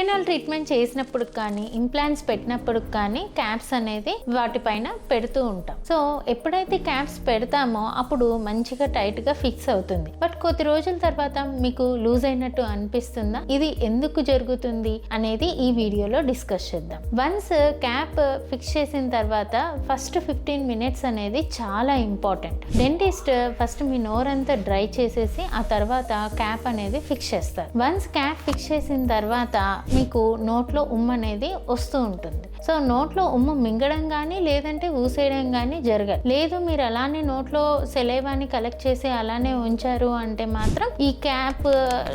Route treatment చేసినప్పుడు కానీ implants పెట్టినప్పుడు కానీ క్యాప్స్ అనేది వాటిపైన పెడుతూ ఉంటాం. సో ఎప్పుడైతే క్యాప్స్ పెడతామో అప్పుడు మంచిగా టైట్గా ఫిక్స్ అవుతుంది. బట్ కొద్ది రోజుల తర్వాత మీకు లూజ్ అయినట్టు అనిపిస్తుందా? ఇది ఎందుకు జరుగుతుంది అనేది ఈ వీడియోలో డిస్కస్ చేద్దాం. వన్స్ క్యాప్ ఫిక్స్ చేసిన తర్వాత ఫస్ట్ 15 minutes అనేది చాలా ఇంపార్టెంట్. డెంటిస్ట్ ఫస్ట్ మీ నోరంతా డ్రై చేసేసి ఆ తర్వాత క్యాప్ అనేది ఫిక్స్ చేస్తారు. వన్స్ క్యాప్ ఫిక్స్ చేసిన తర్వాత మీకు నోట్లో ఉమ్ము అనేది వస్తూ ఉంటుంది. సో నోట్లో ఉమ్ము మింగడం కానీ లేదంటే ఊసేయడం కానీ జరగదు. లేదు మీరు అలానే నోట్లో సెలైవాని కలెక్ట్ చేసి అలానే ఉంచారు అంటే మాత్రం ఈ క్యాప్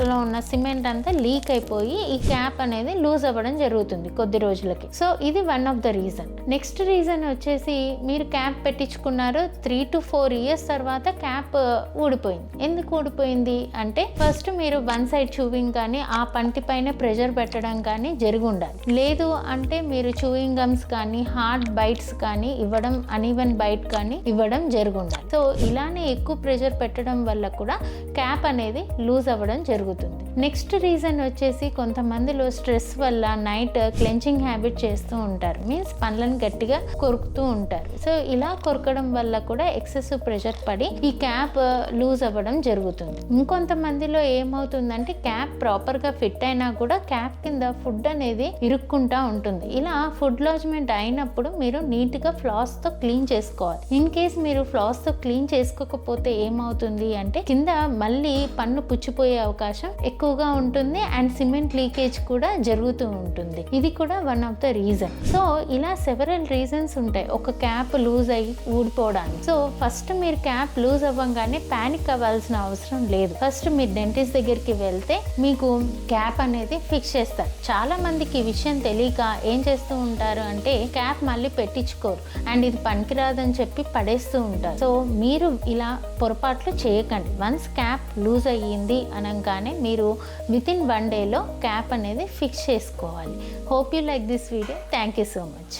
లో ఉన్న సిమెంట్ అంతా లీక్ అయిపోయి ఈ క్యాప్ అనేది లూజ్ అవ్వడం జరుగుతుంది కొద్ది రోజులకి. సో ఇది one of the reason. Next reason వచ్చేసి మీరు క్యాప్ పెట్టించుకున్నారు 3 to 4 years తర్వాత క్యాప్ ఊడిపోయింది. ఎందుకు ఊడిపోయింది అంటే ఫస్ట్ మీరు వన్ సైడ్ చూవింగ్ కానీ ఆ పంటి పైన ప్రెషర్ పెట్టడం కానీ జరిగి ఉండాలి. లేదు అంటే మీరు చూయింగ్ గమ్స్ కానీ హార్డ్ బైట్స్ కానీ ఇవ్వడం, అన్ఈవెన్ బైట్ కానీ ఇవ్వడం జరిగి ఉండాలి. సో ఇలానే ఎక్కువ ప్రెషర్ పెట్టడం వల్ల కూడా క్యాప్ అనేది లూజ్ అవ్వడం జరుగుతుంది. నెక్స్ట్ రీజన్ వచ్చేసి కొంతమందిలో స్ట్రెస్ వల్ల నైట్ క్లెంచింగ్ హ్యాబిట్ చేస్తూ ఉంటారు. మీన్స్ పనులను గట్టిగా కొరుకుతూ ఉంటారు. సో ఇలా కొరకడం వల్ల కూడా ఎక్సెసివ్ ప్రెషర్ పడి ఈ క్యాప్ లూజ్ అవ్వడం జరుగుతుంది. ఇంకొంతమందిలో ఏమవుతుందంటే క్యాప్ ప్రాపర్గా ఫిట్ అయినా కూడా క్యాప్ కింద ఫుడ్ అనేది ఇరుక్కుంటా ఉంటుంది. ఇలా ఫుడ్ లాడ్జ్మెంట్ అయినప్పుడు మీరు నీట్గా ఫ్లాస్తో క్లీన్ చేసుకోవాలి. ఇన్ కేస్ మీరు ఫ్లాస్తో క్లీన్ చేసుకోకపోతే ఏమవుతుంది అంటే కింద మళ్ళీ పన్ను పుచ్చిపోయే అవకాశం ఎక్కువగా ఉంటుంది అండ్ సిమెంట్ లీకేజ్ కూడా జరుగుతూ ఉంటుంది. ఇది కూడా one of the reason. So ఇలా సెవెరల్ రీజన్స్ ఉంటాయి ఒక క్యాప్ లూజ్ అయ్యి ఊడిపోవడానికి. సో ఫస్ట్ మీరు క్యాప్ లూజ్ అవ్వగానే ప్యానిక్ అవ్వాల్సిన అవసరం లేదు. ఫస్ట్ మీరు డెంటిస్ట్ దగ్గరికి వెళ్తే మీకు క్యాప్ అనేది ఫిక్స్ చేస్తారు. చాలా మందికి ఈ విషయం తెలియక ఏం చేస్తూ ఉంటారు అంటే క్యాప్ మళ్ళీ పెట్టించుకోరు అండ్ ఇది పనికిరాదని చెప్పి పడేస్తూ ఉంటారు. సో మీరు ఇలా పొరపాట్లు చేయకండి. వన్స్ క్యాప్ లూజ్ అయ్యింది అనగానే మీరు వితిన్ 1 day క్యాప్ అనేది ఫిక్స్ చేసుకోవాలి. Hope you like this video. Thank you so much.